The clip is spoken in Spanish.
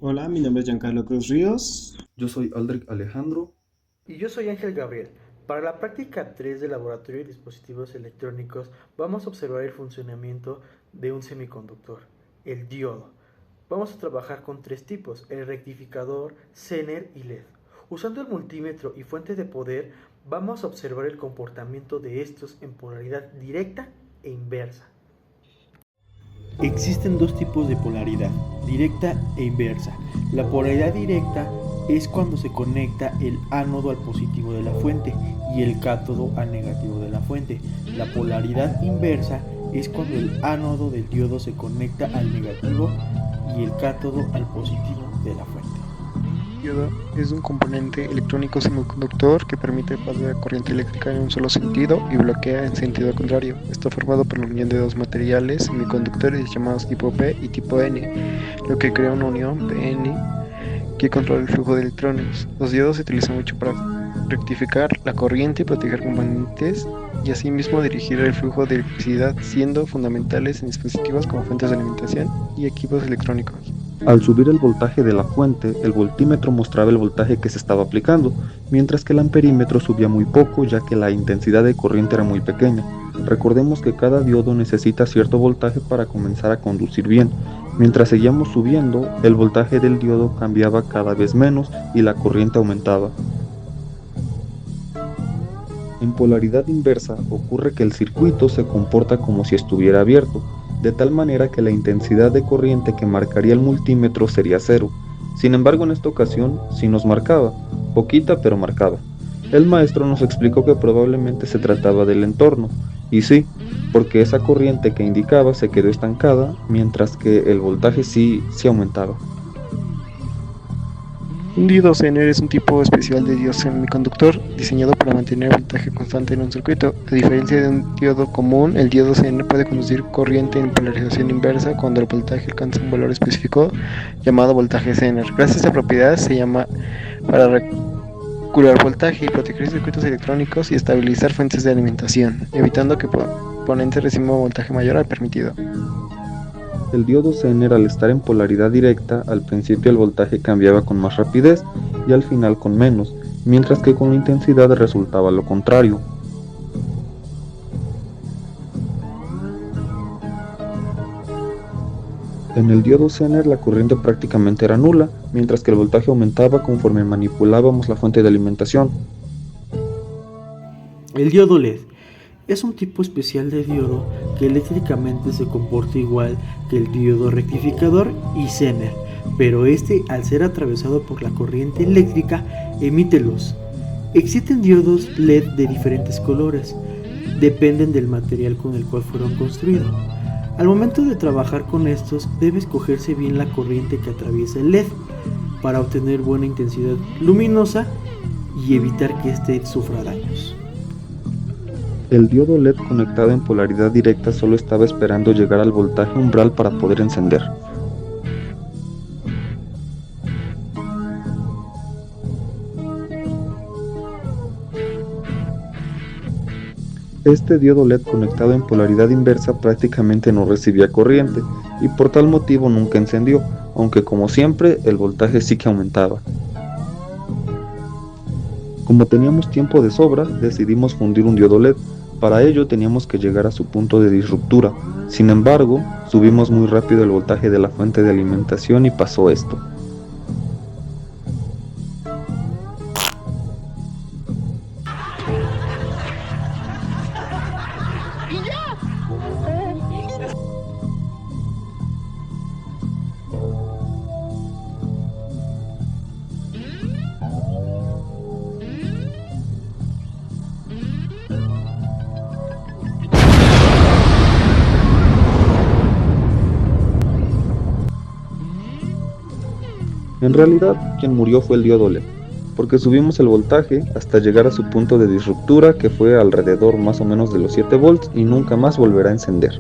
Hola, mi nombre es Giancarlo Cruz Ríos. Yo soy Aldrich Alejandro. Y yo soy Ángel Gabriel. Para la práctica 3 de Laboratorio de Dispositivos Electrónicos vamos a observar el funcionamiento de un semiconductor, el diodo. Vamos a trabajar con tres tipos, el rectificador, Zener y LED. Usando el multímetro y fuente de poder, vamos a observar el comportamiento de estos en polaridad directa e inversa. Existen dos tipos de polaridad, directa e inversa. La polaridad directa es cuando se conecta el ánodo al positivo de la fuente y el cátodo al negativo de la fuente. La polaridad inversa es cuando el ánodo del diodo se conecta al negativo y el cátodo al positivo de la fuente. El diodo es un componente electrónico semiconductor que permite pasar la corriente eléctrica en un solo sentido y bloquea en sentido contrario. Está formado por la unión de dos materiales semiconductores llamados tipo P y tipo N, lo que crea una unión PN que controla el flujo de electrones. Los diodos se utilizan mucho para rectificar la corriente y proteger componentes y asimismo dirigir el flujo de electricidad, siendo fundamentales en dispositivos como fuentes de alimentación y equipos electrónicos. Al subir el voltaje de la fuente, el voltímetro mostraba el voltaje que se estaba aplicando, mientras que el amperímetro subía muy poco ya que la intensidad de corriente era muy pequeña. Recordemos que cada diodo necesita cierto voltaje para comenzar a conducir bien. Mientras seguíamos subiendo, el voltaje del diodo cambiaba cada vez menos y la corriente aumentaba. En polaridad inversa ocurre que el circuito se comporta como si estuviera abierto, de tal manera que la intensidad de corriente que marcaría el multímetro sería cero. Sin embargo, en esta ocasión sí nos marcaba, poquita pero marcaba. El maestro nos explicó que probablemente se trataba del entorno, y sí, porque esa corriente que indicaba se quedó estancada, mientras que el voltaje sí aumentaba. Un diodo Zener es un tipo especial de diodo semiconductor diseñado para mantener el voltaje constante en un circuito. A diferencia de un diodo común, el diodo Zener puede conducir corriente en polarización inversa cuando el voltaje alcanza un valor específico llamado voltaje Zener. Gracias a esta propiedad se llama para regular voltaje y proteger circuitos electrónicos y estabilizar fuentes de alimentación, evitando que componentes reciban un voltaje mayor al permitido. El diodo Zener, al estar en polaridad directa, al principio el voltaje cambiaba con más rapidez y al final con menos, mientras que con la intensidad resultaba lo contrario. En el diodo Zener la corriente prácticamente era nula, mientras que el voltaje aumentaba conforme manipulábamos la fuente de alimentación. El diodo LED es un tipo especial de diodo que eléctricamente se comporta igual que el diodo rectificador y Zener, pero este, al ser atravesado por la corriente eléctrica, emite luz. Existen diodos LED de diferentes colores, dependen del material con el cual fueron construidos. Al momento de trabajar con estos, debe escogerse bien la corriente que atraviesa el LED para obtener buena intensidad luminosa y evitar que éste sufra daños. El diodo LED conectado en polaridad directa solo estaba esperando llegar al voltaje umbral para poder encender. Este diodo LED conectado en polaridad inversa prácticamente no recibía corriente y por tal motivo nunca encendió, aunque como siempre el voltaje sí que aumentaba. Como teníamos tiempo de sobra, decidimos fundir un diodo LED. Para ello teníamos que llegar a su punto de disruptura. Sin embargo, subimos muy rápido el voltaje de la fuente de alimentación y pasó esto. En realidad, quien murió fue el diodo LED, porque subimos el voltaje hasta llegar a su punto de disruptura, que fue alrededor más o menos de los 7 volts, y nunca más volverá a encender.